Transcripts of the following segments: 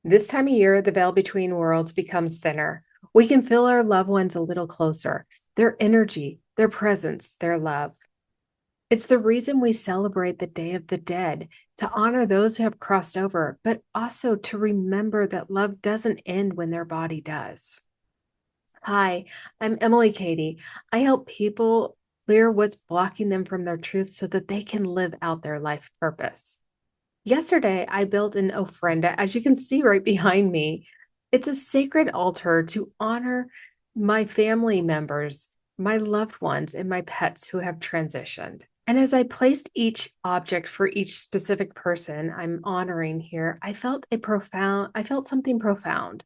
This time of year, the veil between worlds becomes thinner. We can feel our loved ones a little closer, their energy, their presence, their love. It's the reason we celebrate the Day of the Dead, to honor those who have crossed over, but also to remember that love doesn't end when their body does. Hi, I'm Kady. I help people clear what's blocking them from their truth so that they can live out their life purpose. Yesterday, I built an ofrenda, as you can see right behind me. It's a sacred altar to honor my family members, my loved ones, and my pets who have transitioned. And as I placed each object for each specific person I'm honoring here, I felt something profound.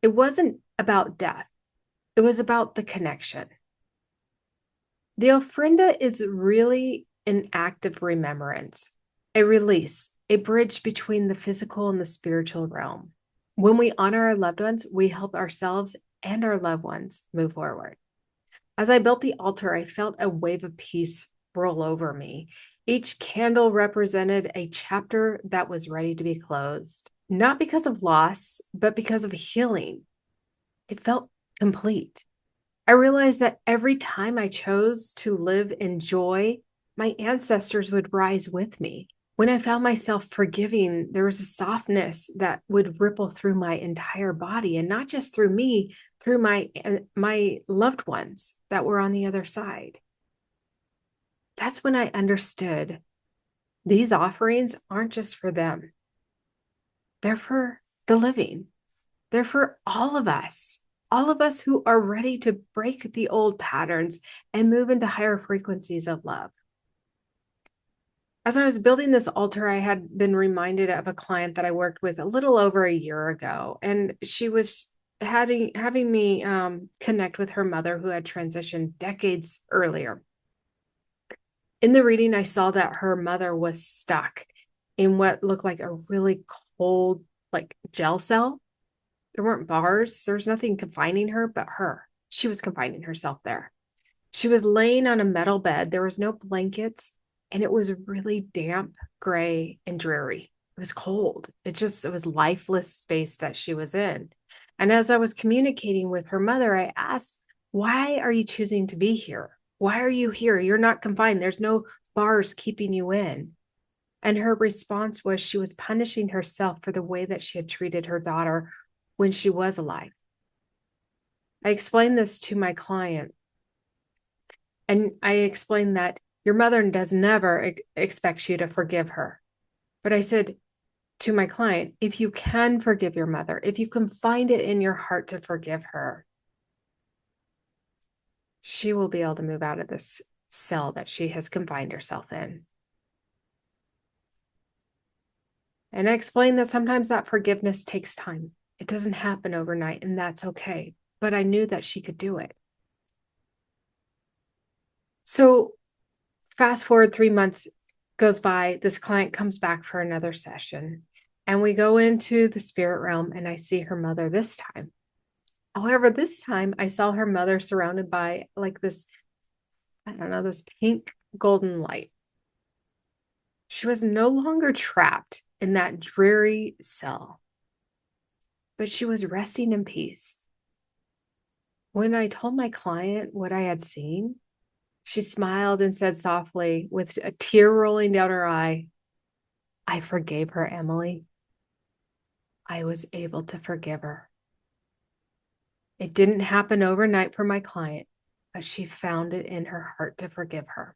It wasn't about death. It was about the connection. The ofrenda is really an act of remembrance, a release, a bridge between the physical and the spiritual realm. When we honor our loved ones, we help ourselves and our loved ones move forward. As I built the altar, I felt a wave of peace roll over me. Each candle represented a chapter that was ready to be closed, not because of loss, but because of healing. It felt complete. I realized that every time I chose to live in joy, my ancestors would rise with me. When I found myself forgiving, there was a softness that would ripple through my entire body, and not just through me, through my loved ones that were on the other side. That's when I understood these offerings aren't just for them. They're for the living. They're for all of us who are ready to break the old patterns and move into higher frequencies of love. As I was building this altar, I had been reminded of a client that I worked with a little over a year ago, and she was having me connect with her mother who had transitioned decades earlier. In the reading, I saw that her mother was stuck in what looked like a really cold, like gel cell. There weren't bars. There was nothing confining her but her. She was confining herself there. She was laying on a metal bed. There was no blankets, and it was really damp, gray, and dreary. It was cold. It was lifeless space that she was in. And as I was communicating with her mother, I asked, why are you choosing to be here? Why are you here? You're not confined. There's no bars keeping you in. And her response was she was punishing herself for the way that she had treated her daughter when she was alive. I explained this to my client, and I explained that your mother does never expect you to forgive her. But I said to my client, if you can forgive your mother, if you can find it in your heart to forgive her, she will be able to move out of this cell that she has confined herself in. And I explained that sometimes that forgiveness takes time. It doesn't happen overnight, and that's okay. But I knew that she could do it. So fast forward 3 months goes by, this client comes back for another session, and we go into the spirit realm, and I see her mother this time. However, this time I saw her mother surrounded by like this, I don't know, this pink golden light. She was no longer trapped in that dreary cell, but she was resting in peace. When I told my client what I had seen, she smiled and said softly, with a tear rolling down her eye, I forgave her, Emily. I was able to forgive her. It didn't happen overnight for my client, but she found it in her heart to forgive her.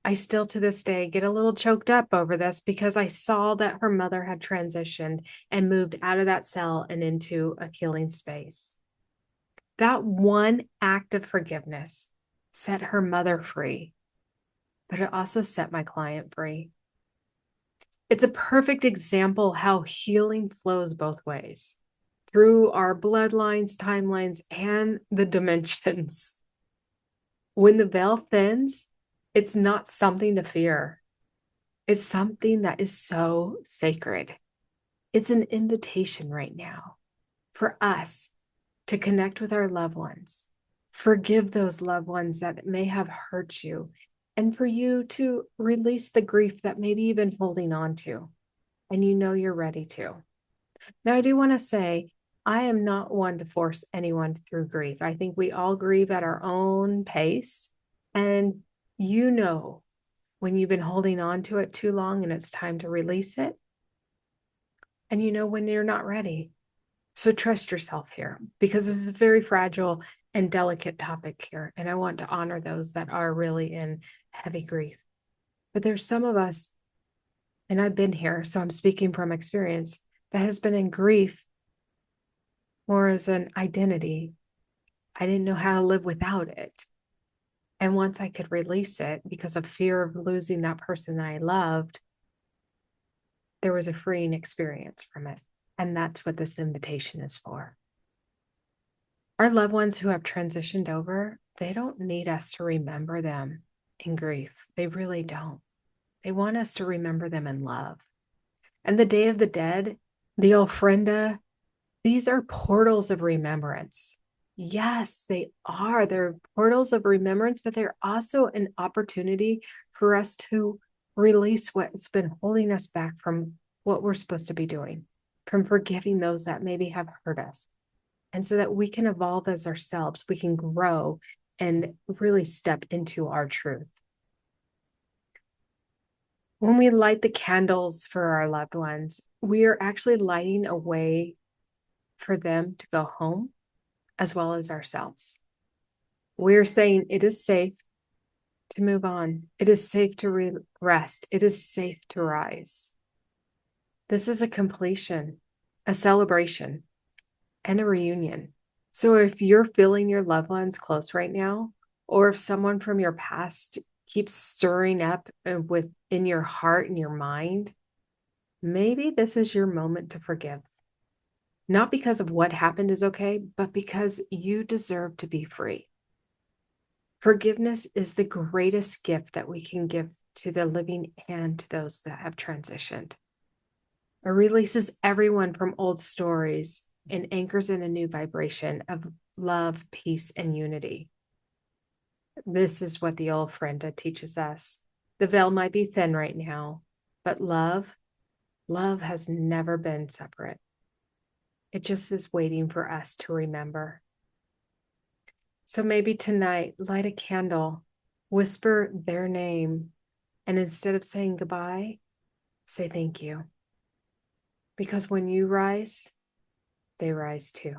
I still to this day get a little choked up over this because I saw that her mother had transitioned and moved out of that cell and into a healing space. That one act of forgiveness set her mother free, but it also set my client free. It's a perfect example how healing flows both ways through our bloodlines, timelines, and the dimensions. When the veil thins, it's not something to fear. It's something that is so sacred. It's an invitation right now for us to connect with our loved ones, forgive those loved ones that may have hurt you, and for you to release the grief that maybe you've been holding on to, and you know you're ready to. Now, I do want to say, I am not one to force anyone through grief. I think we all grieve at our own pace. And you know, when you've been holding on to it too long and it's time to release it, and you know when you're not ready. So trust yourself here because this is a very fragile and delicate topic here. And I want to honor those that are really in heavy grief. But there's some of us, and I've been here, so I'm speaking from experience, that has been in grief more as an identity. I didn't know how to live without it. And once I could release it because of fear of losing that person I loved, there was a freeing experience from it. And that's what this invitation is for. Our loved ones who have transitioned over, they don't need us to remember them in grief. They really don't. They want us to remember them in love. And the Day of the Dead, the ofrenda, these are portals of remembrance. Yes, they are. They're portals of remembrance, but they're also an opportunity for us to release what's been holding us back from what we're supposed to be doing, from forgiving those that maybe have hurt us. And so that we can evolve as ourselves, we can grow and really step into our truth. When we light the candles for our loved ones, we are actually lighting a way for them to go home as well as ourselves. We're saying it is safe to move on. It is safe to rest. It is safe to rise. This is a completion, a celebration, and a reunion. So if you're feeling your loved ones close right now, or if someone from your past keeps stirring up within your heart and your mind, maybe this is your moment to forgive. Not because of what happened is okay, but because you deserve to be free. Forgiveness is the greatest gift that we can give to the living and to those that have transitioned. It releases everyone from old stories and anchors in a new vibration of love, peace, and unity. This is what the old ofrenda teaches us. The veil might be thin right now, but love has never been separate. It just is waiting for us to remember. So maybe tonight, light a candle, whisper their name, and instead of saying goodbye, say thank you. Because when you rise, they rise too.